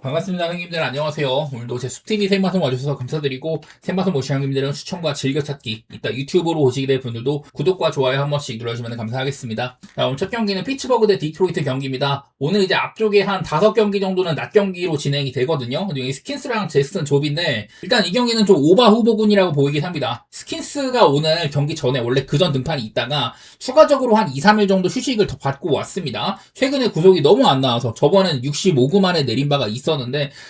반갑습니다, 형님들. 안녕하세요. 오늘도 제 숲TV 생방송 와주셔서 감사드리고, 생방송 보시는 형님들은 추천과 즐겨찾기, 이따 유튜브로 보시게 될 분들도 구독과 좋아요 한 번씩 눌러주시면 감사하겠습니다. 자, 오늘 첫 경기는 피츠버그 대 디트로이트 경기입니다. 오늘 이제 앞쪽에 한 5경기 정도는 낮 경기로 진행이 되거든요. 근데 여기 스킨스랑 제스슨 조비인데, 일단 이 경기는 좀 오바 후보군이라고 보이긴 합니다. 스킨스가 오늘 경기 전에 원래 그전 등판이 있다가, 추가적으로 한 2, 3일 정도 휴식을 더 받고 왔습니다. 최근에 구속이 너무 안 나와서, 저번엔 65구 만에 내린 바가 있었는데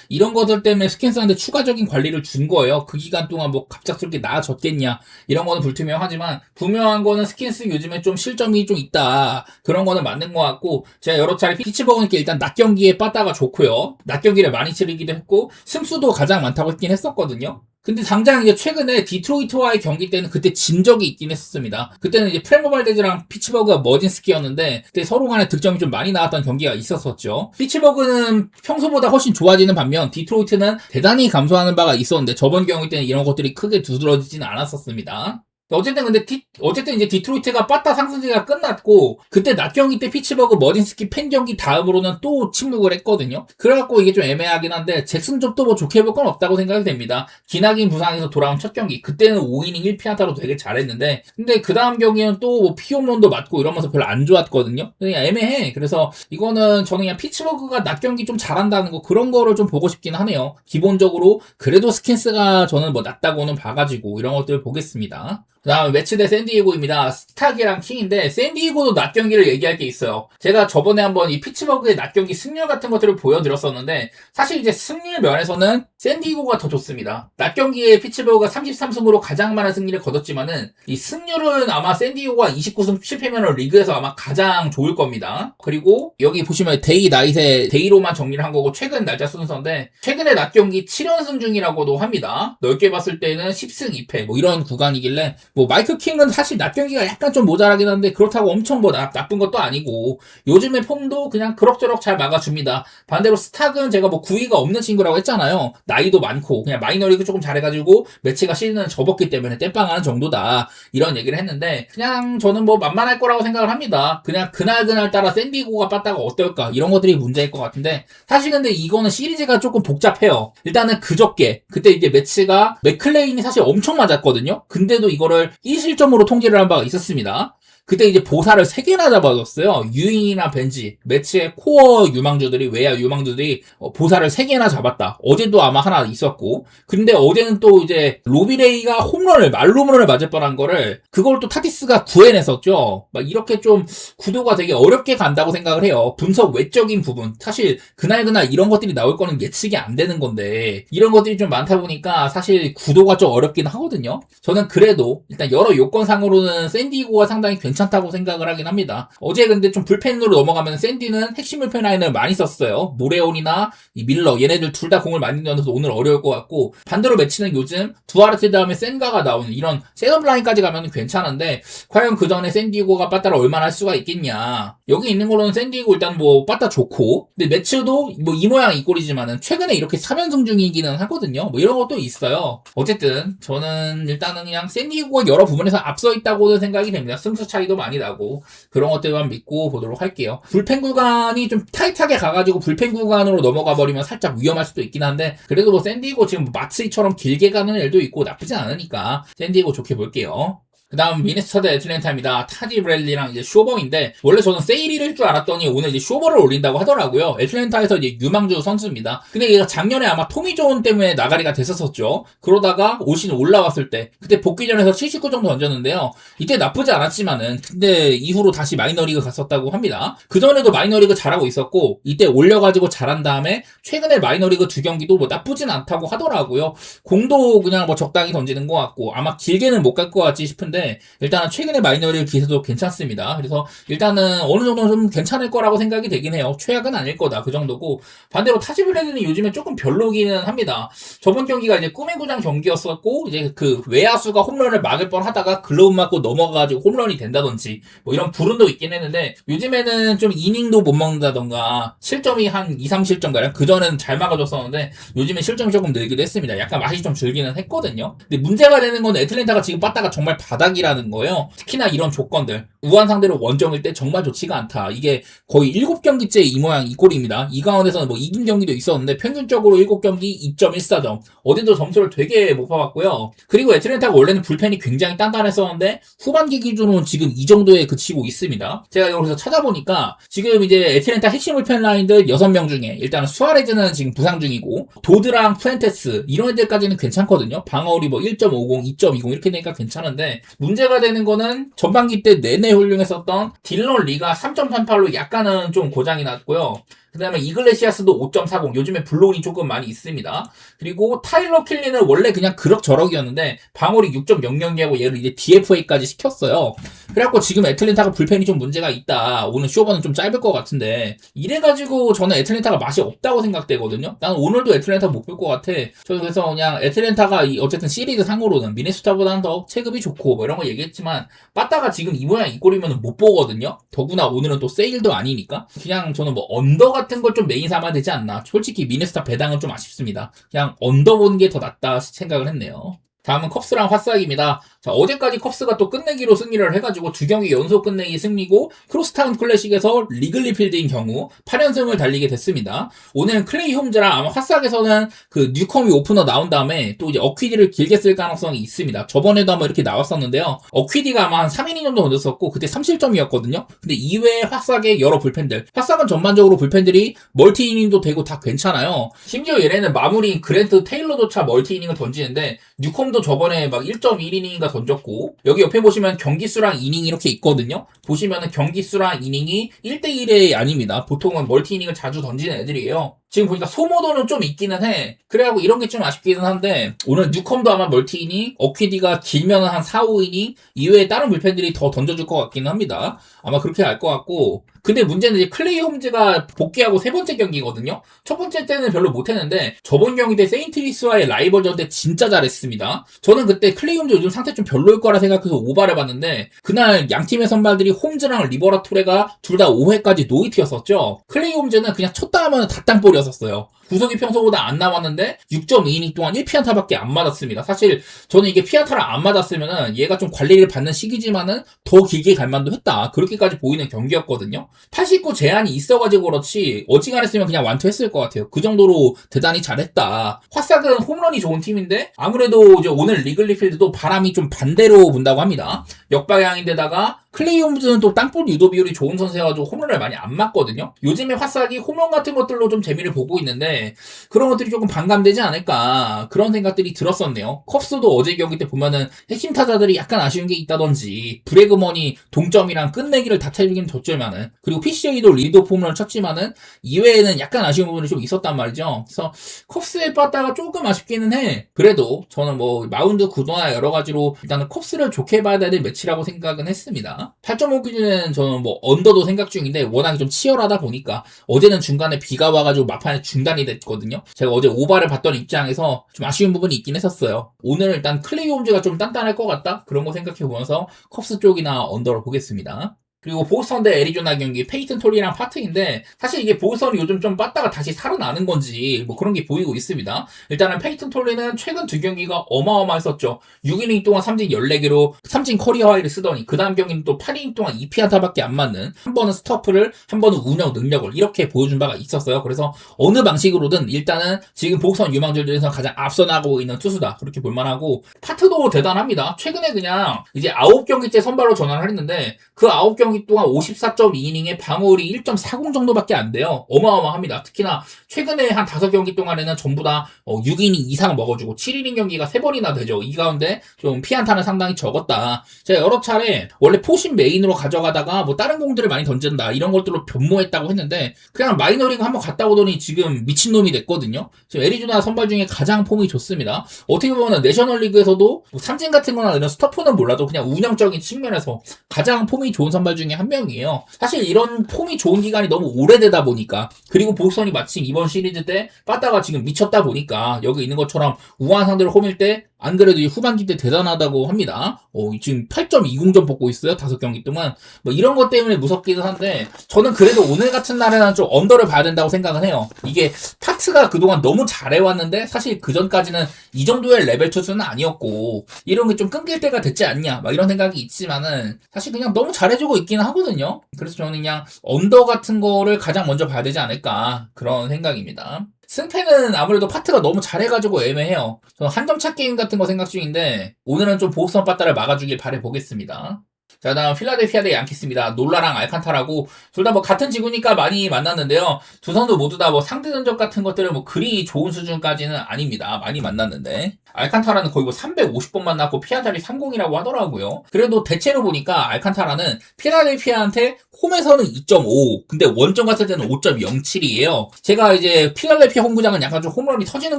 이런 것들 때문에 스킨스한테 추가적인 관리를 준 거예요. 그 기간 동안 뭐 갑작스럽게 나아졌겠냐 이런 거는 불투명하지만 분명한 거는 스킨스 요즘에 좀 실점이 좀 있다 그런 거는 맞는 것 같고 제가 여러 차례 피츠버그니까 일단 낮 경기에 빠따가 좋고요. 낮 경기를 많이 치르기도 했고 승수도 가장 많다고 했긴 했었거든요. 근데 당장 이제 최근에 디트로이트와의 경기 때는 그때 진 적이 있긴 했었습니다. 그때는 이제 프레모발데즈랑 피츠버그가 머진스키였는데 그때 서로 간에 득점이 좀 많이 나왔던 경기가 있었었죠. 피츠버그는 평소보다 훨씬 좋아지는 반면 디트로이트는 대단히 감소하는 바가 있었는데 저번 경기 때는 이런 것들이 크게 두드러지지는 않았었습니다. 어쨌든 근데 어쨌든 이제 디트로이트가 빠따 상승세가 끝났고 그때 낮 경기 때 피츠버그 머진스키 팬 경기 다음으로는 또 침묵을 했거든요. 그래갖고 이게 좀 애매하긴 한데 잭슨 좁도 뭐 좋게 볼 건 없다고 생각이 됩니다. 기나긴 부상에서 돌아온 첫 경기 그때는 5이닝 1피안타로 되게 잘했는데 근데 그 다음 경기는 또 뭐 피홈런도 맞고 이러면서 별로 안 좋았거든요. 그냥 애매해. 그래서 이거는 저는 그냥 피츠버그가 낮 경기 좀 잘한다는 거 그런 거를 좀 보고 싶긴 하네요. 기본적으로 그래도 스킨스가 저는 뭐 낫다고는 봐가지고 이런 것들을 보겠습니다. 그 다음 매치 대 샌디에고입니다. 스탁이랑 킹인데 샌디에고도 낮 경기를 얘기할 게 있어요. 제가 저번에 한번 이 피츠버그의 낮 경기 승률 같은 것들을 보여드렸었는데 사실 이제 승률 면에서는 샌디에고가 더 좋습니다. 낮 경기에 피츠버그가 33승으로 가장 많은 승리를 거뒀지만은 이 승률은 아마 샌디에고가 29승 10패면 리그에서 아마 가장 좋을 겁니다. 그리고 여기 보시면 데이 나잇의 데이로만 정리를 한 거고 최근 날짜 순서인데 최근에 낮 경기 7연승 중이라고도 합니다. 넓게 봤을 때는 10승 2패 뭐 이런 구간이길래 뭐 마이크 킹은 사실 낮 경기가 약간 좀 모자라긴 한데 그렇다고 엄청 뭐 나쁜 것도 아니고 요즘의 폼도 그냥 그럭저럭 잘 막아줍니다. 반대로 스탁은 제가 뭐 구위가 없는 친구라고 했잖아요. 나이도 많고 그냥 마이너리그 조금 잘해가지고 매치가 시즌을 접었기 때문에 땜빵하는 정도다 이런 얘기를 했는데 그냥 저는 뭐 만만할 거라고 생각을 합니다. 그냥 그날 따라 샌디고가 빠따가 어떨까 이런 것들이 문제일 것 같은데 사실 근데 이거는 시리즈가 조금 복잡해요. 일단은 그저께 그때 이제 매치가 맥클레인이 사실 엄청 맞았거든요. 근데도 이거를 1실점으로 통제를 한 바가 있었습니다. 그때 이제 보사를 3개나 잡아줬어요. 유인이나 벤지, 매치의 코어 유망주들이, 외야 유망주들이 보사를 3개나 잡았다. 어제도 아마 하나 있었고. 근데 어제는 또 이제 로비레이가 말홈런을 맞을 뻔한 거를, 그걸 또 타티스가 구해냈었죠. 막 이렇게 좀 구도가 되게 어렵게 간다고 생각을 해요. 분석 외적인 부분. 사실 그날 이런 것들이 나올 거는 예측이 안 되는 건데, 이런 것들이 좀 많다 보니까 사실 구도가 좀 어렵긴 하거든요. 저는 그래도 일단 여러 요건상으로는 샌디고가 상당히 괜찮다고 생각을 하긴 합니다. 어제 근데 좀 불펜으로 넘어가면 샌디는 핵심 불펜 라인을 많이 썼어요. 모레온이나 이 밀러 얘네들 둘 다 공을 많이 넣어서 오늘 어려울 것 같고 반대로 매치는 요즘 두아르테 다음에 센가가 나오는 이런 셋업 라인까지 가면 괜찮은데 과연 그 전에 샌디고가 빠따를 얼마나 할 수가 있겠냐. 여기 있는 걸로는 샌디고 일단 뭐 빠따 좋고 근데 매치도 뭐 이 모양 이 꼴이지만은 최근에 이렇게 3연승 중이기는 하거든요. 뭐 이런 것도 있어요. 어쨌든 저는 일단은 그냥 샌디고가 여러 부분에서 앞서 있다고는 생각이 됩니다. 승수 차이도 많이 나고 그런 것들만 믿고 보도록 할게요. 불펜 구간이 좀 타이트하게 가가지고 불펜 구간으로 넘어가 버리면 살짝 위험할 수도 있긴 한데 그래도 뭐 샌디에고 지금 마츠이처럼 길게 가는 애도 있고 나쁘진 않으니까 샌디에고 좋게 볼게요. 그 다음 미네소타 대 애틀랜타입니다. 타디 브렐리랑 이제 쇼버인데 원래 저는 세일일 줄 알았더니 오늘 이제 쇼버를 올린다고 하더라고요. 애틀랜타에서 이제 유망주 선수입니다. 근데 얘가 작년에 아마 토미 존 때문에 나가리가 됐었었죠. 그러다가 올 시즌 올라왔을 때 그때 복귀전에서 79 정도 던졌는데요. 이때 나쁘지 않았지만은 근데 이후로 다시 마이너리그 갔었다고 합니다. 그전에도 마이너리그 잘하고 있었고 이때 올려가지고 잘한 다음에 최근에 마이너리그 2경기도 뭐 나쁘진 않다고 하더라고요. 공도 그냥 뭐 적당히 던지는 것 같고 아마 길게는 못 갈 것 같지 싶은데 일단은 최근에 마이너리그 기세도 괜찮습니다. 그래서 일단은 어느 정도는 좀 괜찮을 거라고 생각이 되긴 해요. 최악은 아닐 거다 그 정도고 반대로 타지블레드는 요즘에 조금 별로기는 합니다. 저번 경기가 이제 꿈의 구장 경기였었고 이제 그 외야수가 홈런을 막을 뻔하다가 글러브 맞고 넘어가가지고 홈런이 된다든지 뭐 이런 불운도 있긴 했는데 요즘에는 좀 이닝도 못 먹는다던가 실점이 한 2, 3실점가량 그전에는 잘 막아줬었는데 요즘에 실점이 조금 늘기도 했습니다. 약간 맛이 좀 줄기는 했거든요. 근데 문제가 되는 건 애틀랜타가 지금 빠따가 정말 바닥 바닥이라는 거예요. 특히나 이런 조건들. 우한 상대로 원정일 때 정말 좋지가 않다. 이게 거의 7경기째 이 모양 이 꼴입니다. 이 가운데서는 뭐 이긴 경기도 있었는데 평균적으로 7경기 2.14점. 어제도 점수를 되게 못 봐봤고요. 그리고 애틀랜타가 원래는 불펜이 굉장히 단단했었는데 후반기 기준으로는 지금 이 정도에 그치고 있습니다. 제가 여기서 찾아보니까 지금 이제 애틀랜타 핵심 불펜 라인들 6명 중에 일단은 수아레즈는 지금 부상 중이고 도드랑 푸엔테스 이런 애들까지는 괜찮거든요. 방어율이 뭐 1.50, 2.20 이렇게 되니까 괜찮은데 문제가 되는 거는 전반기 때 내내 훌륭했었던 딜런 리가 3.38로 약간은 좀 고장이 났고요. 그 다음에 이글레시아스도 5.40 요즘에 블론이 조금 많이 있습니다. 그리고 타일러 킬리는 원래 그냥 그럭저럭이었는데 방어율이 6.00하고 얘를 이제 DFA까지 시켰어요. 그래갖고 지금 애틀랜타가 불펜이 좀 문제가 있다. 오늘 쇼버는 좀 짧을 것 같은데 이래가지고 저는 애틀랜타가 맛이 없다고 생각되거든요. 나는 오늘도 애틀랜타 못 볼 것 같아. 저는 그래서 그냥 애틀랜타가 어쨌든 시리즈 상으로는 미네소타보다는 더 체급이 좋고 뭐 이런 거 얘기했지만 빠따가 지금 이 모양 이 꼴이면 못 보거든요. 더구나 오늘은 또 세일도 아니니까 그냥 저는 뭐 언더 같은 걸 좀 메인 삼아야 되지 않나. 솔직히 미네소타 배당은 좀 아쉽습니다. 그냥 언더 보는 게 더 낫다 생각을 했네요. 다음은 컵스랑 화싹입니다. 자, 어제까지 컵스가 또 끝내기로 승리를 해가지고 2경기 연속 끝내기 승리고 크로스타운 클래식에서 리글리 필드인 경우 8연승을 달리게 됐습니다. 오늘은 클레이 홈즈랑 아마 화싹에서는 그 뉴컴이 오프너 나온 다음에 또 이제 어퀴디를 길게 쓸 가능성이 있습니다. 저번에도 한번 이렇게 나왔었는데요. 어퀴디가 아마 한 3이닝 정도 던졌었고 그때 3실점이었거든요. 근데 이외에 화싹의 여러 불펜들. 화싹은 전반적으로 불펜들이 멀티 이닝도 되고 다 괜찮아요. 심지어 얘네는 마무리인 그랜트 테일러조차 멀티 이닝을 던지는데 뉴컴도 저번에 막 1.1이닝인가 던졌고 여기 옆에 보시면 경기수랑 이닝이 이렇게 있거든요. 보시면은 경기수랑 이닝이 1대1이 아닙니다. 보통은 멀티 이닝을 자주 던지는 애들이에요. 지금 보니까 소모도는 좀 있기는 해. 그래갖고 이런 게 좀 아쉽기는 한데 오늘 뉴컴도 아마 멀티이닝, 어퀴디가 길면은 한 4, 5이닝 이외에 다른 불펜들이 더 던져줄 것 같기는 합니다. 아마 그렇게 할 것 같고 근데 문제는 이제 클레이 홈즈가 복귀하고 세 번째 경기거든요. 첫 번째 때는 별로 못했는데 저번 경기 때 세인트리스와의 라이벌전 때 진짜 잘했습니다. 저는 그때 클레이 홈즈 요즘 상태 좀 별로일 거라 생각해서 오바해봤는데 그날 양팀의 선발들이 홈즈랑 리버라토레가 둘 다 5회까지 노히트였었죠. 클레이 홈즈는 그냥 쳤다 하면 다 땅볼이었었어요. 구속이 평소보다 안 나왔는데 6.2이닝 동안 1피안타밖에 안 맞았습니다. 사실 저는 이게 피안타를 안 맞았으면은 얘가 좀 관리를 받는 시기지만은 더 길게 갈 만도 했다. 그렇게까지 보이는 경기였거든요. 89 제한이 있어가지고 그렇지 어지간했으면 그냥 완투했을 것 같아요. 그 정도로 대단히 잘했다. 화싹은 홈런이 좋은 팀인데 아무래도 이제 오늘 리글리 필드도 바람이 좀 반대로 분다고 합니다. 역방향인데다가 클레이 홈즈는 또 땅볼 유도 비율이 좋은 선수여가지고 홈런을 많이 안 맞거든요. 요즘에 화싹이 홈런 같은 것들로 좀 재미를 보고 있는데 그런 것들이 조금 반감되지 않을까 그런 생각들이 들었었네요. 컵스도 어제 경기 때 보면은 핵심 타자들이 약간 아쉬운 게 있다든지 브래그먼이 동점이랑 끝내기를 다채비긴 줬지만은 그리고 PCA도 리드 홈런을 쳤지만은 이외에는 약간 아쉬운 부분이 좀 있었단 말이죠. 그래서 컵스에 빠따가 조금 아쉽기는 해. 그래도 저는 뭐 마운드 구도나 여러 가지로 일단은 컵스를 좋게 봐야 될 매치라고 생각은 했습니다. 8.5 기준에는 저는 뭐 언더도 생각 중인데 워낙 좀 치열하다 보니까 어제는 중간에 비가 와가지고 막판에 중단이 됐거든요. 제가 어제 오바를 봤던 입장에서 좀 아쉬운 부분이 있긴 했었어요. 오늘 일단 클레이 홈즈가 좀 단단할 것 같다? 그런 거 생각해보면서 컵스 쪽이나 언더로 보겠습니다. 그리고 보스턴 대 애리조나 경기 페이튼 톨리랑 파트인데 사실 이게 보스턴이 요즘 좀 빠따가 다시 살아나는 건지 뭐 그런 게 보이고 있습니다. 일단은 페이튼 톨리는 최근 두 경기가 어마어마했었죠. 6이닝 동안 삼진 14개로 삼진 커리어 하이를 쓰더니 그 다음 경기는 또 8이닝 동안 2피안타밖에 안 맞는 한 번은 스토프를 한 번은 운영 능력을 이렇게 보여준 바가 있었어요. 그래서 어느 방식으로든 일단은 지금 보스턴 유망주 중에서 가장 앞서 나가고 있는 투수다 그렇게 볼만하고 파트도 대단합니다. 최근에 그냥 이제 9경기째 선발로 전환을 했는데 그 9경기 동안 54.2이닝에 방어율이 1.40 정도밖에 안 돼요. 어마어마합니다. 특히나 최근에 한 5경기 동안에는 전부 다 6이닝 이상 먹어주고 7이닝 경기가 3번이나 되죠. 이 가운데 좀 피안타는 상당히 적었다. 제가 여러 차례 원래 포신 메인으로 가져가다가 뭐 다른 공들을 많이 던진다 이런 것들로 변모했다고 했는데 그냥 마이너리그 한번 갔다 오더니 지금 미친놈이 됐거든요. 지금 애리조나 선발 중에 가장 폼이 좋습니다. 어떻게 보면 내셔널리그에서도 뭐 삼진 같은 거나 이런 스토프는 몰라도 그냥 운영적인 측면에서 가장 폼이 좋은 선발 중에 한 명이에요. 사실 이런 폼이 좋은 기간이 너무 오래되다 보니까 그리고 보스턴이 마침 이번 시리즈 때 빠따가 지금 미쳤다 보니까 여기 있는 것처럼 우한 상대로 홈일 때 안 그래도 이 후반기 때 대단하다고 합니다. 지금 8.20점 뽑고 있어요. 5경기 동안. 뭐 이런 것 때문에 무섭기도 한데 저는 그래도 오늘 같은 날에는 좀 언더를 봐야 된다고 생각은 해요. 이게 타츠가 그동안 너무 잘해왔는데 사실 그전까지는 이 정도의 레벨 투수는 아니었고 이런 게 좀 끊길 때가 됐지 않냐 막 이런 생각이 있지만은 사실 그냥 너무 잘해주고 있기는 하거든요. 그래서 저는 그냥 언더 같은 거를 가장 먼저 봐야 되지 않을까 그런 생각입니다. 승패는 아무래도 파트가 너무 잘해가지고 애매해요. 저는 한 점 차 게임 같은 거 생각 중인데 오늘은 좀 보호선 빠따를 막아주길 바라보겠습니다. 자, 다음 필라델피아 대 양키스입니다. 놀라랑 알칸타라고 둘 다 뭐 같은 지구니까 많이 만났는데요. 두 선수 모두 다 뭐 상대 전적 같은 것들은 뭐 그리 좋은 수준까지는 아닙니다. 많이 만났는데 알칸타라는 거의 뭐 350번 만났고 피아달이 30이라고 하더라고요. 그래도 대체로 보니까 알칸타라는 필라델피아한테 홈에서는 2.5 근데 원정 갔을 때는 5.07이에요. 제가 이제 필라델피아 홈구장은 약간 좀 홈런이 터지는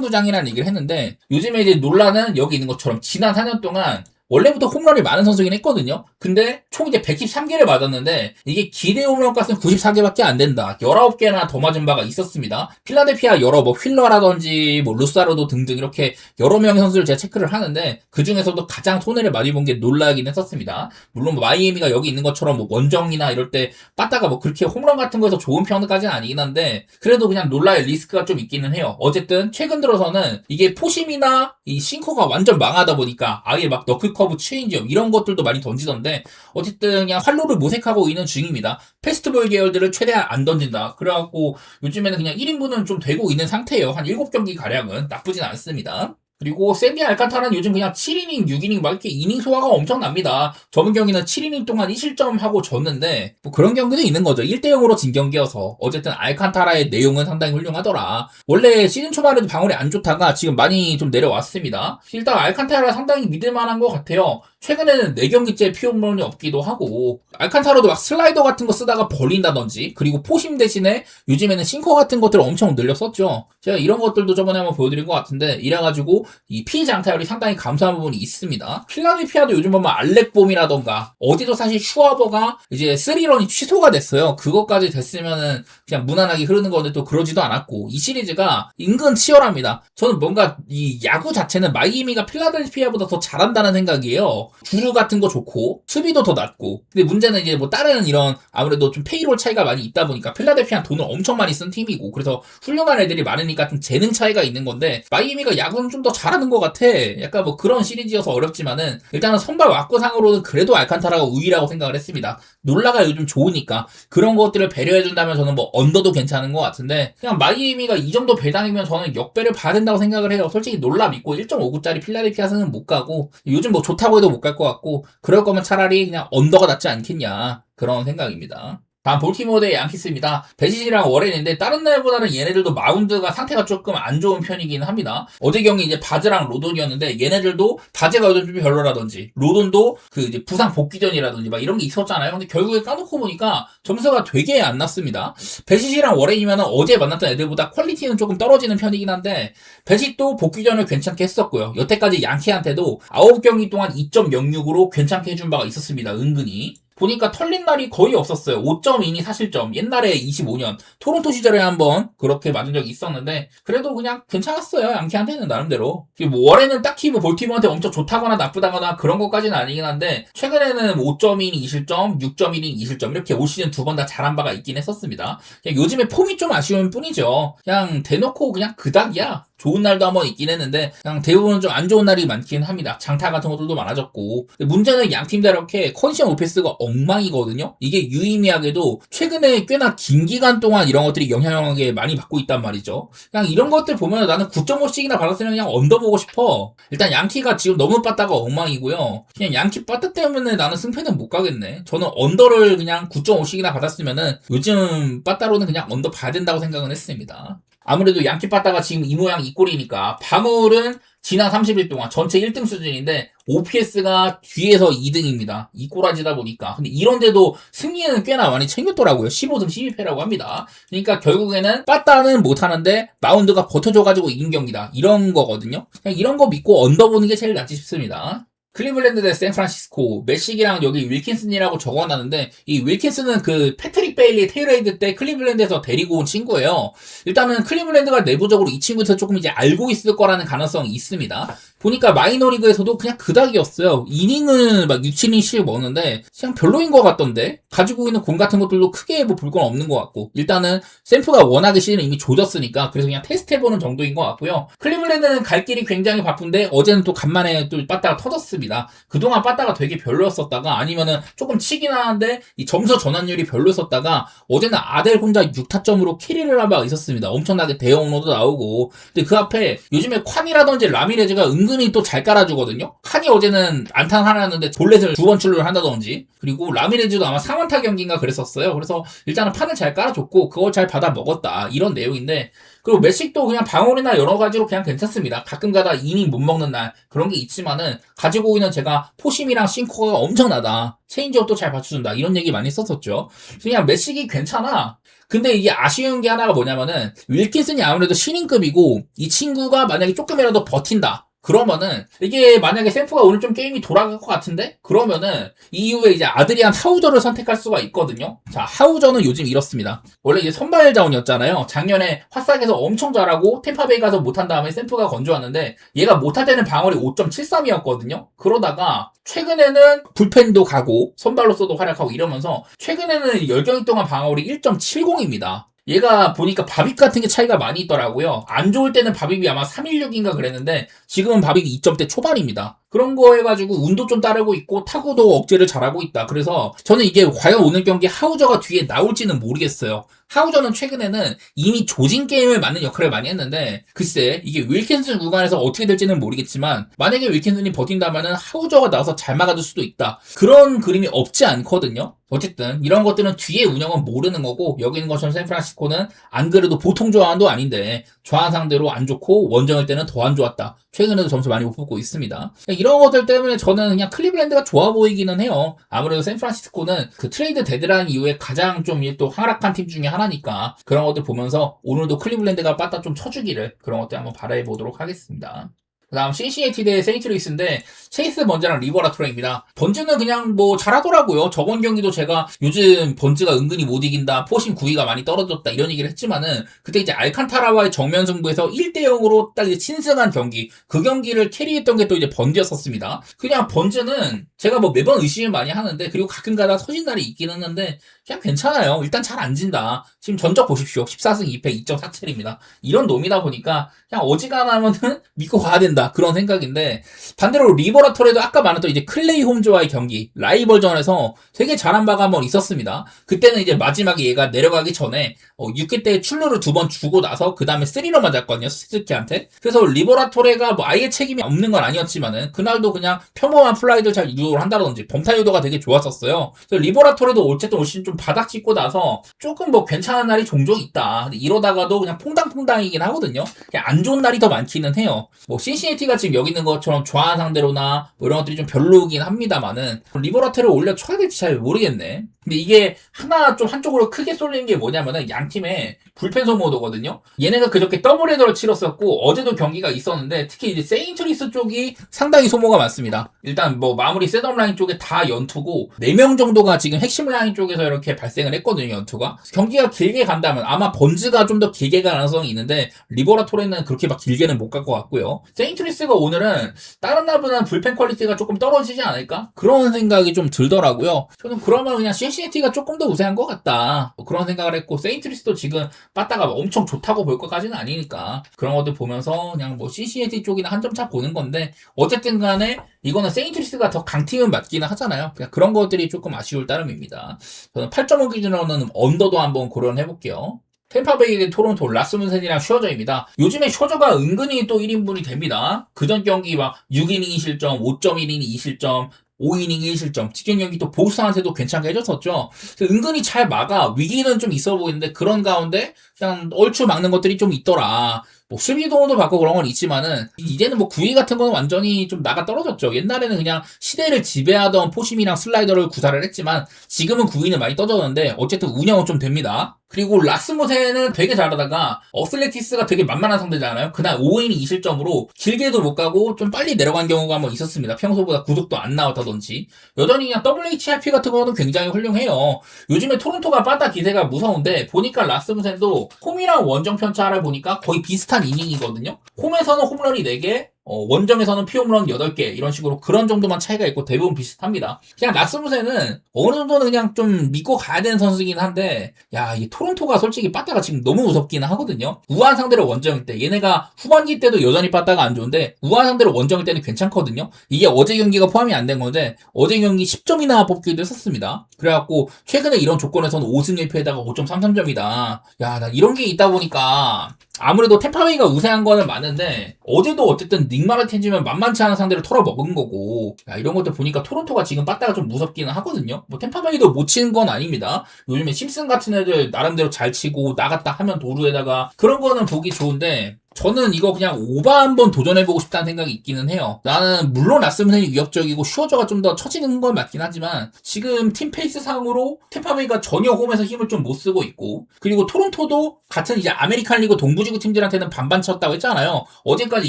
구장이라는 얘기를 했는데 요즘에 이제 놀라는 여기 있는 것처럼 지난 4년 동안 원래부터 홈런이 많은 선수긴 했거든요. 근데 총 이제 113개를 맞았는데 이게 기대 홈런값은 94개밖에 안 된다. 19개나 더 맞은 바가 있었습니다. 필라델피아 여러 뭐 휠러라든지 뭐 루사로도 등등 이렇게 여러 명의 선수를 제가 체크를 하는데 그 중에서도 가장 손해를 많이 본 게 놀라긴 했었습니다. 물론 뭐 마이애미가 여기 있는 것처럼 뭐 원정이나 이럴 때 빠따가 뭐 그렇게 홈런 같은 거에서 좋은 편까지는 아니긴 한데 그래도 그냥 놀라의 리스크가 좀 있기는 해요. 어쨌든 최근 들어서는 이게 포심이나 이 싱커가 완전 망하다 보니까 아예 막 너클 커브 체인지업 이런 것들도 많이 던지던데 어쨌든 그냥 활로를 모색하고 있는 중입니다. 패스트볼 계열들을 최대한 안 던진다. 그래갖고 요즘에는 그냥 1인분은 좀 되고 있는 상태예요. 한 7경기 가량은 나쁘진 않습니다. 그리고 샌디 알칸타라는 요즘 그냥 7이닝, 6이닝 막 이렇게 이닝 소화가 엄청납니다. 저번 경기는 7이닝 동안 1실점 하고 졌는데 뭐 그런 경기도 있는 거죠. 1대0으로 진 경기여서 어쨌든 알칸타라의 내용은 상당히 훌륭하더라. 원래 시즌 초반에도 방울이 안 좋다가 지금 많이 좀 내려왔습니다. 일단 알칸타라 상당히 믿을만한 것 같아요. 최근에는 4경기째 피홈런이 없기도 하고 알칸타라도 막 슬라이더 같은 거 쓰다가 벌린다든지 그리고 포심 대신에 요즘에는 싱커 같은 것들을 엄청 늘렸었죠. 제가 이런 것들도 저번에 한번 보여드린 것 같은데 이래가지고 이 피장타율이 상당히 감소한 부분이 있습니다. 필라델피아도 요즘 보면 알렉봄이라던가 어디도 사실 슈아버가 이제 3런이 취소가 됐어요. 그것까지 됐으면은 그냥 무난하게 흐르는 건데 또 그러지도 않았고 이 시리즈가 은근 치열합니다. 저는 뭔가 이 야구 자체는 마이애미가 필라델피아보다 더 잘한다는 생각이에요. 주루 같은 거 좋고 수비도 더 낫고 근데 문제는 이제 뭐 다른 이런 아무래도 좀 페이롤 차이가 많이 있다 보니까 필라델피아는 돈을 엄청 많이 쓴 팀이고 그래서 훌륭한 애들이 많으니까 좀 재능 차이가 있는 건데 마이애미가 야구는 좀 더 잘하는 것 같아. 약간 뭐 그런 시리즈여서 어렵지만은 일단은 선발 왁구상으로는 그래도 알칸타라가 우위라고 생각을 했습니다. 놀라가 요즘 좋으니까 그런 것들을 배려해준다면 저는 뭐 언더도 괜찮은 것 같은데 그냥 마이애미가 이 정도 배당이면 저는 역배를 봐야 된다고 생각을 해요. 솔직히 놀라 믿고 1.59짜리 필라델피아는 못 가고 요즘 뭐 좋다고 해도 못 갈 것 같고 그럴 거면 차라리 그냥 언더가 낫지 않겠냐 그런 생각입니다. 다음 볼티모어 대 양키스입니다. 베시시랑 워렌인데 다른 날보다는 얘네들도 마운드가 상태가 조금 안 좋은 편이긴 합니다. 어제 경기 이제 바즈랑 로돈이었는데 얘네들도 바즈가 요즘 좀 별로라든지 로돈도 그 이제 부상 복귀전이라든지 막 이런 게 있었잖아요. 근데 결국에 까놓고 보니까 점수가 되게 안 났습니다. 베시시랑 워렌이면 어제 만났던 애들보다 퀄리티는 조금 떨어지는 편이긴 한데 베시도 복귀전을 괜찮게 했었고요. 여태까지 양키한테도 9경기 동안 2.06으로 괜찮게 해준 바가 있었습니다. 은근히. 보니까 털린 날이 거의 없었어요. 5.2니 사실점. 옛날에 25년 토론토 시절에 한번 그렇게 맞은 적이 있었는데 그래도 그냥 괜찮았어요. 양키한테는 나름대로. 뭐 월에는 딱히 뭐 볼티모어한테 엄청 좋다거나 나쁘다거나 그런 것까지는 아니긴 한데 최근에는 5.2니 2실점, 6.1니 2실점 이렇게 올 시즌 두 번 다 잘한 바가 있긴 했었습니다. 그냥 요즘에 폼이 좀 아쉬운 뿐이죠. 그냥 대놓고 그냥 그닥이야. 좋은 날도 한번 있긴 했는데 그냥 대부분 좀 안 좋은 날이 많긴 합니다. 장타 같은 것들도 많아졌고 문제는 양팀 다 이렇게 컨디션 오페스가 엉망이거든요. 이게 유의미하게도 최근에 꽤나 긴 기간 동안 이런 것들이 영향을 많이 받고 있단 말이죠. 그냥 이런 것들 보면 나는 9.5씩이나 받았으면 그냥 언더 보고 싶어. 일단 양키가 지금 너무 빠따가 엉망이고요. 그냥 양키 빠따 때문에 나는 승패는 못 가겠네. 저는 언더를 그냥 9.5씩이나 받았으면은 요즘 빠따로는 그냥 언더 봐야 된다고 생각은 했습니다. 아무래도 양키 빠따가 지금 이 모양 이 꼴이니까 방울은 지난 30일 동안 전체 1등 수준인데 OPS가 뒤에서 2등입니다. 이 꼬라지다 보니까. 근데 이런데도 승리는 꽤나 많이 챙겼더라고요. 15승 12패라고 합니다. 그러니까 결국에는 빠따는 못하는데 마운드가 버텨줘가지고 이긴 경기다. 이런 거거든요. 그냥 이런 거 믿고 언더 보는 게 제일 낫지 싶습니다. 클리블랜드 대 샌프란시스코 메시기랑 여기 윌킨슨이라고 적어놨는데 이 윌킨슨은 그 패트릭 베일리 테일레이드 때 클리블랜드에서 데리고 온 친구예요. 일단은 클리블랜드가 내부적으로 이 친구한테 조금 이제 알고 있을 거라는 가능성이 있습니다. 보니까 마이너리그에서도 그냥 그닥이었어요. 이닝은 막 6, 7이닝씩 먹는데 그냥 별로인 것 같던데 가지고 있는 공 같은 것들도 크게 뭐 볼 건 없는 것 같고 일단은 샘프가 워낙에 시즌 이미 조졌으니까 그래서 그냥 테스트해보는 정도인 것 같고요. 클리블랜드는 갈 길이 굉장히 바쁜데 어제는 또 간만에 또 빠따가 터졌습니다. 그동안 빠따가 되게 별로였었다가 아니면은 조금 치긴 하는데 이 점수 전환율이 별로였었다가 어제는 아델 혼자 6타점으로 캐리를 한 바가 있었습니다. 엄청나게 대형로도 나오고 근데 그 앞에 요즘에 콴이라든지 라미레즈가 은근히 또 잘 깔아주거든요. 칸이 어제는 안타 하나였는데 볼넷을 2번 출루를 한다든지 그리고 라미레즈도 아마 3안타 경기인가 그랬었어요. 그래서 일단은 판을 잘 깔아줬고 그걸 잘 받아 먹었다 이런 내용인데 그리고 메식도 그냥 방울이나 여러 가지로 그냥 괜찮습니다. 가끔 가다 이닝 못 먹는 날 그런 게 있지만은 가지고 있는 제가 포심이랑 싱커가 엄청나다. 체인지업도 잘 받쳐준다. 이런 얘기 많이 썼었죠. 그냥 메식이 괜찮아. 근데 이게 아쉬운 게 하나가 뭐냐면은 윌킨슨이 아무래도 신인급이고 이 친구가 만약에 조금이라도 버틴다. 그러면은 이게 만약에 샘프가 오늘 좀 게임이 돌아갈 것 같은데 그러면은 이후에 이제 아드리안 하우저를 선택할 수가 있거든요. 자, 하우저는 요즘 이렇습니다. 원래 이제 선발 자원이었잖아요. 작년에 화싹에서 엄청 잘하고 템파베이 가서 못한 다음에 샘프가 건져왔는데 얘가 못할 때는 방어리 5.73이었거든요. 그러다가 최근에는 불펜도 가고 선발로서도 활약하고 이러면서 최근에는 10경기 동안 방어리 1.70입니다. 얘가 보니까 바빕 같은 게 차이가 많이 있더라고요. 안 좋을 때는 바빕이 아마 316인가 그랬는데 지금은 바빕이 2점대 초반입니다. 그런 거 해가지고 운도 좀 따르고 있고 타구도 억제를 잘하고 있다. 그래서 저는 이게 과연 오늘 경기 하우저가 뒤에 나올지는 모르겠어요. 하우저는 최근에는 이미 조진 게임을 맞는 역할을 많이 했는데 글쎄 이게 윌킨슨 구간에서 어떻게 될지는 모르겠지만 만약에 윌킨슨이 버틴다면은 하우저가 나와서 잘 막아줄 수도 있다. 그런 그림이 없지 않거든요. 어쨌든 이런 것들은 뒤에 운영은 모르는 거고 여기 있는 것처럼 샌프란시스코는 안 그래도 보통 좌완도 아닌데 좌완 상대로 안 좋고 원정일 때는 더 안 좋았다. 최근에도 점수 많이 못 뽑고 있습니다. 이런 것들 때문에 저는 그냥 클리블랜드가 좋아 보이기는 해요. 아무래도 샌프란시스코는 그 트레이드 데드라인 이후에 가장 좀 또 하락한 팀 중에 하나니까 그런 것들 보면서 오늘도 클리블랜드가 빠따 좀 쳐주기를 그런 것들 한번 바라보도록 하겠습니다. 그 다음 신시내티 대 세인트루이스인데 체이스 번즈랑 리버라토레입니다. 번즈는 그냥 뭐 잘하더라고요. 저번 경기도 제가 요즘 번즈가 은근히 못 이긴다. 포심 9위가 많이 떨어졌다. 이런 얘기를 했지만은 그때 이제 알칸타라와의 정면 승부에서 1대0으로 딱 이제 친승한 경기 그 경기를 캐리했던 게 또 이제 번즈였었습니다. 그냥 번즈는 제가 뭐 매번 의심을 많이 하는데 그리고 가끔가다 터진 날이 있긴 했는데 그냥 괜찮아요. 일단 잘 안 진다. 지금 전적 보십시오. 14승 2패 2.47입니다. 이런 놈이다 보니까 그냥 어지간하면은 믿고 가야 된다. 그런 생각인데 반대로 리버라토레도 아까 말했던 이제 클레이 홈즈와의 경기 라이벌전에서 되게 잘한 바가 한번 있었습니다. 그때는 이제 마지막에 얘가 내려가기 전에 6회 때 출루를 2번 주고 나서 그 다음에 3로 맞았거든요. 스즈키한테. 그래서 리버라토레가 뭐 아예 책임이 없는 건 아니었지만은 그날도 그냥 평범한 플라이들 잘 유도를 한다든지 범타 유도가 되게 좋았었어요. 그래서 리버라토레도 어쨌든 올 시즌 좀 바닥 찍고 나서 조금 뭐 괜찮은 날이 종종 있다. 근데 이러다가도 그냥 퐁당퐁당이긴 하거든요. 그냥 안 좋은 날이 더 많기는 해요. 뭐 신시내티가 지금 여기 있는 것처럼 좌한 상대로나 뭐 이런 것들이 좀 별로긴 합니다만은 리버라토레를 올려쳐야 될지 잘 모르겠네. 근데 이게 하나 좀 한쪽으로 크게 쏠리는 게 뭐냐면은 양 팀의 불펜 소모도거든요. 얘네가 그저께 더블 헤더를 치렀었고 어제도 경기가 있었는데 특히 이제 세인트루이스 쪽이 상당히 소모가 많습니다. 일단 뭐 마무리 셋업 라인 쪽에 다 연투고 4명 정도가 지금 핵심 라인 쪽에서 이렇게 발생을 했거든요. 연투가. 경기가 길게 간다면 아마 번즈가 좀 더 길게 갈 가능성이 있는데 리버라토레는 그렇게 막 길게는 못 갈 것 같고요. 세인트루이스가 오늘은 다른 날보다는 불펜 퀄리티가 조금 떨어지지 않을까? 그런 생각이 좀 들더라고요. 저는 그러면 그냥 신시내티가 조금 더 우세한 것 같다. 뭐 그런 생각을 했고 세인트루이스도 지금 빠따가 엄청 좋다고 볼 것까지는 아니니까 그런 것들 보면서 그냥 뭐 신시내티 쪽이나 한 점 차 보는 건데 어쨌든 간에 이거는 세인트루이스가 더 강팀은 맞기는 하잖아요. 그냥 그런 것들이 조금 아쉬울 따름입니다. 저는 8.5 기준으로는 언더도 한번 고려를 해볼게요. 템파베이 대 토론토 라스문센이랑 슈어저입니다. 요즘에 슈어저가 은근히 또 1인분이 됩니다. 그전 경기 막 6이닝 2실점, 5.1이닝 2실점, 5이닝 1실점, 직전 경기 또 보스한테도 괜찮게 해줬었죠. 은근히 잘 막아. 위기는 좀 있어 보이는데 그런 가운데 그냥 얼추 막는 것들이 좀 있더라. 뭐 수비 도움도 받고 그런 건 있지만은 이제는 뭐 구위 같은 거는 완전히 좀 나가 떨어졌죠. 옛날에는 그냥 시대를 지배하던 포심이랑 슬라이더를 구사를 했지만 지금은 구위는 많이 떨어졌는데 어쨌든 운영은 좀 됩니다. 그리고 라스무센은 되게 잘하다가 어슬레티스가 되게 만만한 상대잖아요. 그날 5이닝 2실점으로 길게도 못 가고 좀 빨리 내려간 경우가 한번 있었습니다. 평소보다 구속도 안 나왔다든지. 여전히 그냥 WHIP 같은 거는 굉장히 훌륭해요. 요즘에 토론토가 빠따 기세가 무서운데 보니까 라스무센도 홈이랑 원정 편차를 보니까 거의 비슷한 이닝이거든요. 홈에서는 홈런이 4개, 원정에서는 피홈런 8개 이런 식으로 그런 정도만 차이가 있고 대부분 비슷합니다. 그냥 라스무센은 어느 정도는 그냥 좀 믿고 가야 되는 선수이긴 한데 이 토론토가 솔직히 빠따가 지금 너무 무섭기는 하거든요. 우한 상대로 원정일 때 얘네가 후반기 때도 여전히 빠따가 안 좋은데 우한 상대로 원정일 때는 괜찮거든요. 이게 어제 경기가 포함이 안 된 건데 어제 경기 10점이나 뽑기도 했었습니다. 그래갖고 최근에 이런 조건에서는 5승 1패에다가 5.33점이다. 나 이런 게 있다 보니까 아무래도 템파베이가 우세한 거는 많은데 어제도 어쨌든 닉 마르틴즈면 만만치 않은 상대를 털어먹은 거고 이런 것들 보니까 토론토가 지금 빠따가 좀 무섭기는 하거든요. 뭐 템파베이도 못 치는 건 아닙니다. 요즘에 심슨 같은 애들 나름대로 잘 치고 나갔다 하면 도루에다가 그런 거는 보기 좋은데 저는 이거 그냥 오바 한번 도전해보고 싶다는 생각이 있기는 해요. 나는 물론 라스무센이 위협적이고 슈어저가 좀 더 처지는 건 맞긴 하지만 지금 팀 페이스 상으로 템파베이가 전혀 홈에서 힘을 좀 못 쓰고 있고 그리고 토론토도 같은 이제 아메리칸 리그 동부지구 팀들한테는 반반 쳤다고 했잖아요. 어제까지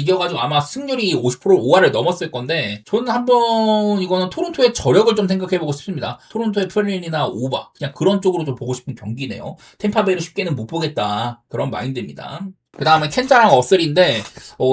이겨가지고 아마 승률이 50% 5할을 넘었을 건데 저는 한번 이거는 토론토의 저력을 좀 생각해보고 싶습니다. 토론토의 프레린이나 오바 그냥 그런 쪽으로 좀 보고 싶은 경기네요. 템파베이를 쉽게는 못 보겠다 그런 마인드입니다. 그 다음에 켄자랑 어슬인데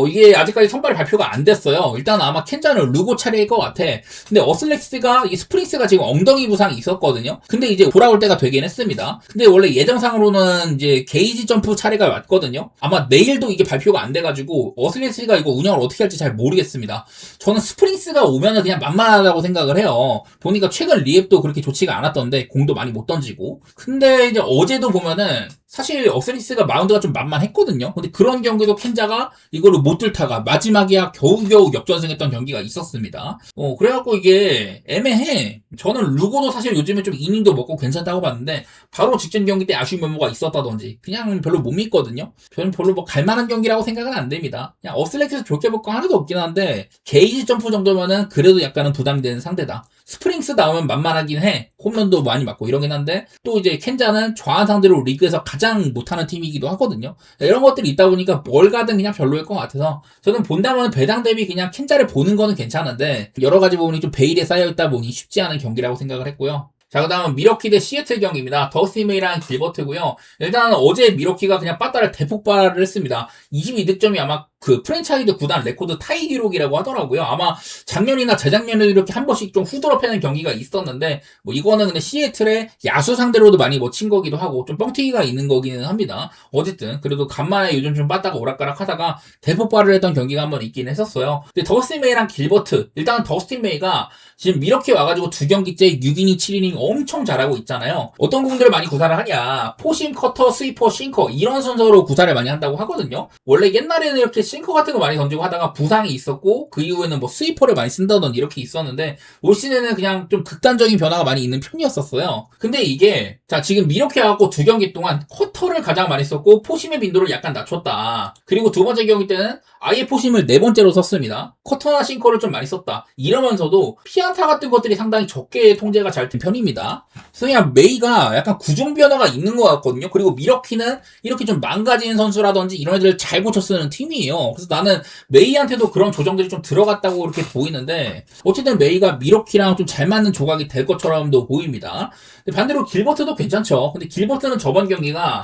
이게 아직까지 선발이 발표가 안 됐어요. 일단 아마 켄자는 루고 차례일 것 같아. 근데 어슬렉스가 이 스프링스가 지금 엉덩이 부상이 있었거든요. 근데 이제 돌아올 때가 되긴 했습니다. 근데 원래 예정상으로는 이제 게이지 점프 차례가 왔거든요. 아마 내일도 이게 발표가 안 돼가지고 어슬렉스가 이거 운영을 어떻게 할지 잘 모르겠습니다. 저는 스프링스가 오면은 그냥 만만하다고 생각을 해요. 보니까 최근 리앱도 그렇게 좋지가 않았던데 공도 많이 못 던지고. 근데 이제 어제도 보면은 사실 어슬렉스가 마운드가 좀 만만했거든요. 근데 그런 경기도 켄자가 이거를 못 뚫다가 마지막이야 겨우겨우 역전승했던 경기가 있었습니다. 그래갖고 이게 애매해. 저는 루고도 사실 요즘에 좀 이닝도 먹고 괜찮다고 봤는데 바로 직전 경기 때 아쉬운 면모가 있었다든지 그냥 별로 못 믿거든요. 저는 별로 뭐 갈만한 경기라고 생각은 안 됩니다. 그냥 어슬렉에서 좋게 볼 거 하나도 없긴 한데 게이지 점프 정도면은 그래도 약간은 부담이 되는 상대다. 스프링스 나오면 만만하긴 해. 홈런도 많이 맞고 이러긴 한데 또 이제 켄자는 좌한 상대로 리그에서 가장 못하는 팀이기도 하거든요. 이런 것들이 있다 보니까 뭘 가든 그냥 별로일 것 같아서 저는 본다면 배당 대비 그냥 켄자를 보는 거는 괜찮은데 여러 가지 부분이 좀 베일에 쌓여있다 보니 쉽지 않은 경기라고 생각을 했고요. 자, 그 다음은 미러키 대 시애틀 경기입니다. 더스틴 메이랑 길버트고요. 일단 어제 미러키가 그냥 빠따를 대폭발을 했습니다. 22득점이 아마 그 프랜차이즈 구단 레코드 타이 기록이라고 하더라고요. 아마 작년이나 재작년에도 이렇게 한 번씩 좀 후드러 패는 경기가 있었는데 뭐 이거는 근데 시애틀의 야수 상대로도 많이 뭐 친 거기도 하고 좀 뻥튀기가 있는 거기는 합니다. 어쨌든 그래도 간만에 요즘 좀 빠따가 오락가락 하다가 대폭발을 했던 경기가 한 번 있긴 했었어요. 근데 더스틴 메이랑 길버트 일단 더스틴 메이가 지금 미러키 와가지고 2경기째 6이닝 7이닝 엄청 잘하고 있잖아요. 어떤 공들을 많이 구사를 하냐 포심, 커터, 스위퍼, 싱커 이런 순서로 구사를 많이 한다고 하거든요. 원래 옛날에는 이렇게 싱커 같은 거 많이 던지고 하다가 부상이 있었고 그 이후에는 뭐 스위퍼를 많이 쓴다던 이렇게 있었는데 올 시즌에는 그냥 좀 극단적인 변화가 많이 있는 편이었었어요. 근데 이게 자 지금 미러키 와갖고 2경기 동안 커터를 가장 많이 썼고 포심의 빈도를 약간 낮췄다. 그리고 두 번째 경기 때는 아예 포심을 4번째로 썼습니다. 커터나 싱커를 좀 많이 썼다. 이러면서도 피안타 같은 것들이 상당히 적게 통제가 잘 된 편입니다. 그래서 그냥 메이가 약간 구종 변화가 있는 것 같거든요. 그리고 미러키는 이렇게 좀 망가진 선수라든지 이런 애들을 잘 고쳐 쓰는 팀이에요. 그래서 나는 메이한테도 그런 조정들이 좀 들어갔다고 이렇게 보이는데 어쨌든 메이가 미러키랑 좀 잘 맞는 조각이 될 것처럼도 보입니다. 반대로 길버트도 괜찮죠. 근데 길버트는 저번 경기가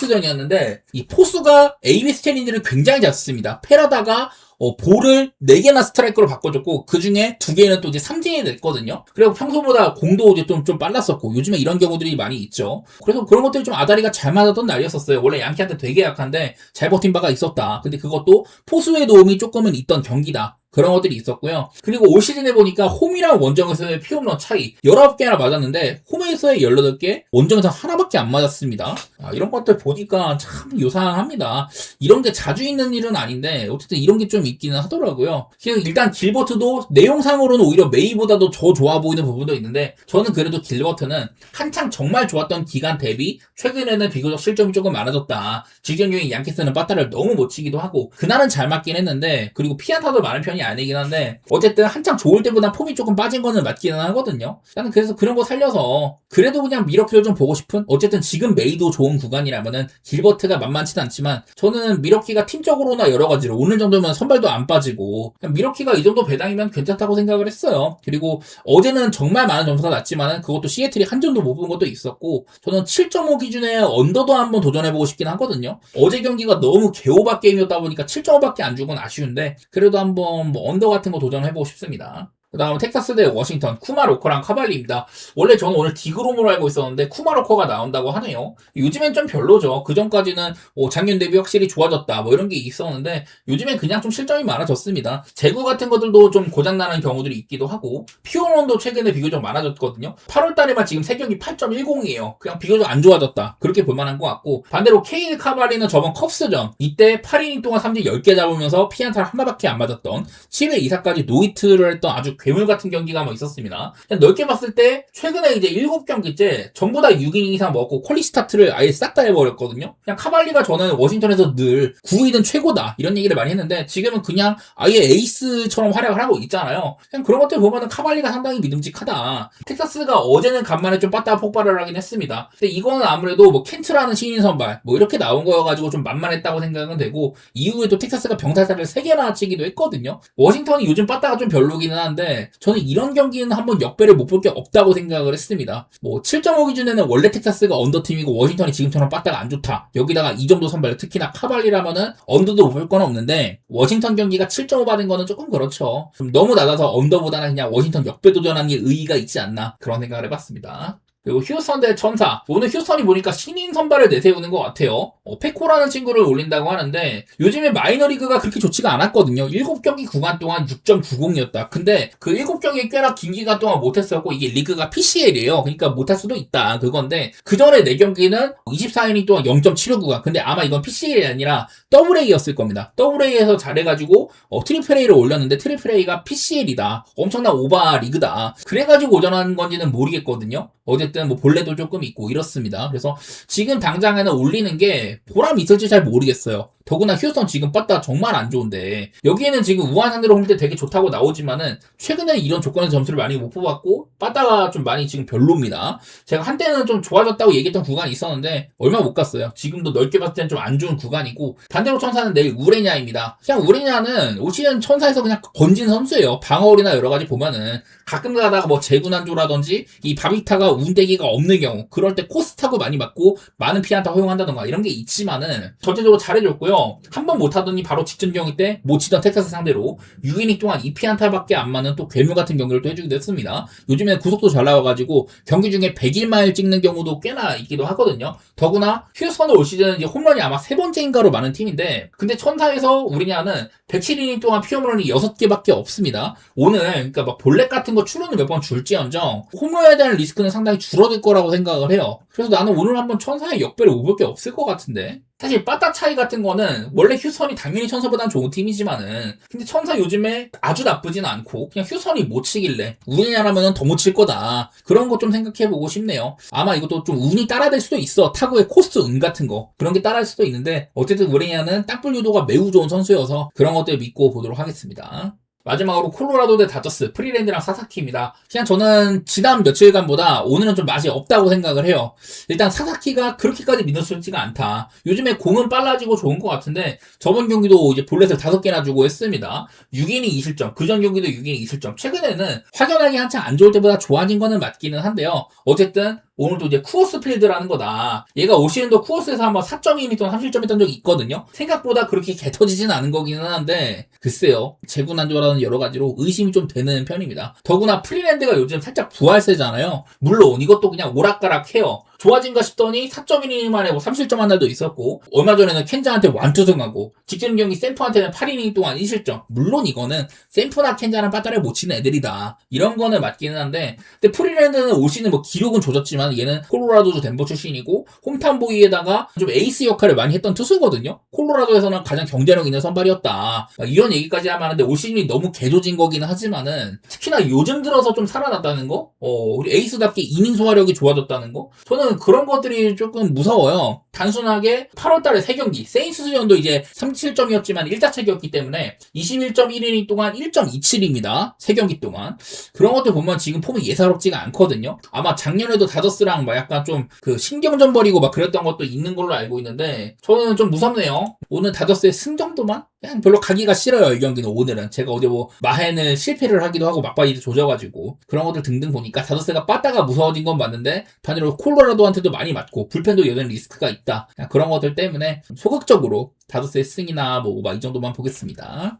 양키스전이었는데 이 포수가 에이비스 챌린지를 굉장히 잘 씁니다. 패러다가 볼을 4개나 스트라이크로 바꿔줬고 그 중에 2개는 또 이제 삼진이 됐거든요. 그리고 평소보다 공도 이제 좀 빨랐었고 요즘에 이런 경우들이 많이 있죠. 그래서 그런 것들이 좀 아다리가 잘 맞았던 날이었었어요. 원래 양키한테 되게 약한데 잘 버틴 바가 있었다. 근데 그것도 포수의 도움이 조금은 있던 경기다. 그런 것들이 있었고요. 그리고 올 시즌에 보니까 홈이랑 원정에서의 피홈런 차이 19개나 맞았는데 홈에서의 18개, 원정에서 하나밖에 안 맞았습니다. 이런 것들 보니까 참 요상합니다. 이런 게 자주 있는 일은 아닌데 어쨌든 이런 게 좀 있기는 하더라고요. 일단 길버트도 내용상으로는 오히려 메이보다도 더 좋아 보이는 부분도 있는데 저는 그래도 길버트는 한창 정말 좋았던 기간 대비 최근에는 비교적 실점이 조금 많아졌다. 직전 중에 양키스는 빠따를 너무 못 치기도 하고 그날은 잘 맞긴 했는데 그리고 피안타도 많은 편이 구간이 아니긴 한데 어쨌든 한창 좋을 때보다 폼이 조금 빠진 거는 맞기는 하거든요. 나는 그래서 그런 거 살려서 그래도 그냥 미러키를 좀 보고 싶은, 어쨌든 지금 메이도 좋은 구간이라면은 길버트가 만만치는 않지만 저는 미러키가 팀적으로나 여러 가지로 오늘 정도면 선발도 안 빠지고 그냥 미러키가 이 정도 배당이면 괜찮다고 생각을 했어요. 그리고 어제는 정말 많은 점수가 났지만은 그것도 시애틀이 한 점도 못 본 것도 있었고 저는 7.5 기준에 언더도 한번 도전해보고 싶긴 하거든요. 어제 경기가 너무 개오바 게임이었다 보니까 7.5밖에 안 주곤 아쉬운데 그래도 한번 뭐 언더 같은 거 도전해보고 싶습니다. 그 다음 텍사스 대 워싱턴, 쿠마로커랑 카발리입니다. 원래 저는 오늘 디그롬으로 알고 있었는데 쿠마로커가 나온다고 하네요. 요즘엔 좀 별로죠. 그 전까지는 작년 대비 확실히 좋아졌다 뭐 이런 게 있었는데 요즘엔 그냥 좀 실점이 많아졌습니다. 제구 같은 것들도 좀 고장나는 경우들이 있기도 하고 피오론도 최근에 비교적 많아졌거든요. 8월달에만 지금 3경기 8.10이에요. 그냥 비교적 안 좋아졌다 그렇게 볼만한 것 같고, 반대로 케이드 카발리는 저번 컵스전 이때 8이닝 동안 삼진 10개 잡으면서 피안타를 하나밖에 안 맞았던 7회 2사까지 노히트를 했던 아주 괴물 같은 경기가 뭐 있었습니다. 그냥 넓게 봤을 때 최근에 이제 7경기째 전부 다 6이닝 이상 먹고 퀄리 스타트를 아예 싹 다 해버렸거든요. 그냥 카발리가 저는 워싱턴에서 늘 9위든 최고다 이런 얘기를 많이 했는데 지금은 그냥 아예 에이스처럼 활약을 하고 있잖아요. 그냥 그런 것들 보면은 카발리가 상당히 믿음직하다. 텍사스가 어제는 간만에 좀 빠따 폭발을 하긴 했습니다. 근데 이거는 아무래도 뭐 켄트라는 신인 선발 뭐 이렇게 나온 거여가지고 좀 만만했다고 생각은 되고, 이후에도 텍사스가 병살타를 3개나 치기도 했거든요. 워싱턴이 요즘 빠따가 좀 별로기는 한데 저는 이런 경기는 한번 역배를 못 볼 게 없다고 생각을 했습니다. 뭐 7.5 기준에는 원래 텍사스가 언더팀이고 워싱턴이 지금처럼 빠따가 안 좋다. 여기다가 이 정도 선발, 특히나 카발리라면은 언더도 못 볼 건 없는데 워싱턴 경기가 7.5 받은 거는 조금 그렇죠. 좀 너무 낮아서 언더보다는 그냥 워싱턴 역배 도전하는 게 의의가 있지 않나 그런 생각을 해봤습니다. 그리고 휴스턴 대 천사. 오늘 휴스턴이 보니까 신인 선발을 내세우는 것 같아요. 페코라는 친구를 올린다고 하는데 요즘에 마이너리그가 그렇게 좋지가 않았거든요. 7경기 구간 동안 6.90이었다. 근데 그 7경기 꽤나 긴 기간 동안 못했었고 이게 리그가 PCL이에요. 그러니까 못할 수도 있다. 그건데 그 전에 4경기는 24이닝 동안 0.75구간. 근데 아마 이건 PCL이 아니라 더블A였을 겁니다. 더블A에서 잘해가지고 트리플 A를 올렸는데 트리플 A가 PCL이다. 엄청난 오바 리그다. 그래가지고 오전한 건지는 모르겠거든요. 어쨌든 뭐 본래도 조금 있고 이렇습니다. 그래서 지금 당장에는 올리는 게 보람 있을지 잘 모르겠어요. 더구나 휴스턴 지금 빠따 정말 안 좋은데 여기에는 지금 우한 상대로 홈 때 되게 좋다고 나오지만은 최근에 이런 조건에서 점수를 많이 못 뽑았고 빠따가 좀 많이 지금 별로입니다. 제가 한때는 좀 좋아졌다고 얘기했던 구간이 있었는데 얼마 못 갔어요. 지금도 넓게 봤을 때는 좀 안 좋은 구간이고, 반대로 천사는 내일 우레냐입니다. 그냥 우레냐는 올 시즌 천사에서 그냥 건진 선수예요. 방어울이나 여러 가지 보면은 가끔 가다가 뭐 재군안조라든지 이 바비타가 운대기가 없는 경우 그럴 때 코스 타고 많이 맞고 많은 피안타 허용한다던가 이런 게 있지만은 전체적으로 잘해줬고요. 한 번 못하더니 바로 직전 경기 때 못 치던 텍사스 상대로 6이닝 동안 2피안타밖에 안 맞는 또 괴물 같은 경기를 또 해주기도 했습니다. 요즘에는 구속도 잘 나와가지고 경기 중에 101마일 찍는 경우도 꽤나 있기도 하거든요. 더구나 휴스턴은 올 시즌 이제 홈런이 아마 3번째인가로 많은 팀인데 근데 천사에서 우리냐는 107이닝 동안 피홈런이 6개밖에 없습니다. 오늘 그러니까 막 볼넷 같은 거 출루는 몇 번 줄지언정 홈런에 대한 리스크는 상당히 줄어들 거라고 생각을 해요. 그래서 나는 오늘 한번 천사의 역배를 못 볼 게 없을 것 같은데, 사실 빠따 차이 같은 거는 원래 휴스턴이 당연히 천사보다는 좋은 팀이지만은 근데 천사 요즘에 아주 나쁘진 않고 그냥 휴스턴이 못 치길래 우리냐라면은 더 못 칠 거다. 그런 거 좀 생각해보고 싶네요. 아마 이것도 좀 운이 따라될 수도 있어. 타구의 코스 운 같은 거 그런 게 따라할 수도 있는데 어쨌든 우리냐는 땅볼 유도가 매우 좋은 선수여서 그런 것들 믿고 보도록 하겠습니다. 마지막으로 콜로라도 대 다저스, 프리랜드랑 사사키입니다. 그냥 저는 지난 며칠간보다 오늘은 좀 맛이 없다고 생각을 해요. 일단 사사키가 그렇게까지 믿어지지가 않다. 요즘에 공은 빨라지고 좋은 것 같은데 저번 경기도 이제 볼넷을 5개나 주고 했습니다. 6이닝 2실점, 그전 경기도 6이닝 2실점. 최근에는 확연하게 한창 안 좋을 때보다 좋아진 거는 맞기는 한데요. 어쨌든 오늘도 이제 쿠어스 필드라는 거다. 얘가 올 시즌도 쿠어스에서 한번 4.2m 3실점 했던 적이 있거든요. 생각보다 그렇게 개 터지진 않은 거기는 한데 글쎄요. 재군안조라는 여러 가지로 의심이 좀 되는 편입니다. 더구나 프리랜드가 요즘 살짝 부활세잖아요. 물론 이것도 그냥 오락가락해요. 좋아진가 싶더니 4.1이닝 만에 뭐 3실점 한 날도 있었고 얼마 전에는 켄자한테 완투승하고 직전 경기 샘프한테는 8이닝 동안 2실점. 물론 이거는 샘프나 켄자는 빠따를 못 치는 애들이다. 이런 거는 맞기는 한데 근데 프리랜드는 올 시즌 뭐 기록은 조졌지만 얘는 콜로라도주 덴버 출신이고 홈탄보이에다가 좀 에이스 역할을 많이 했던 투수거든요. 콜로라도에서는 가장 경쟁력 있는 선발이었다. 이런 얘기까지 하면 하는데 올 시즌이 너무 개조진 거기는 하지만은 특히나 요즘 들어서 좀 살아났다는 거? 우리 에이스답게 이닝 소화력이 좋아졌다는 거? 저는 그런 것들이 조금 무서워요. 단순하게 8월달에 3경기, 세인트스전도 이제 37점이었지만 1자책이었기 때문에 21.1이닝 동안 1.27입니다. 3경기 동안. 그런 것들 보면 지금 폼이 예사롭지가 않거든요. 아마 작년에도 다저스랑 막 약간 좀 그 신경전 벌이고 막 그랬던 것도 있는 걸로 알고 있는데 저는 좀 무섭네요. 오늘 다저스의 승 정도만? 그냥 별로 가기가 싫어요. 이 경기는 오늘은. 제가 어제 뭐 마헨을 실패를 하기도 하고 막바지도 조져가지고 그런 것들 등등 보니까 다저스가 빠따가 무서워진 건 맞는데 반대로 콜로라도한테도 많이 맞고 불펜도 여전히 리스크가 있다. 그런 것들 때문에 소극적으로 다저스의 승이나 뭐 막 이 정도만 보겠습니다.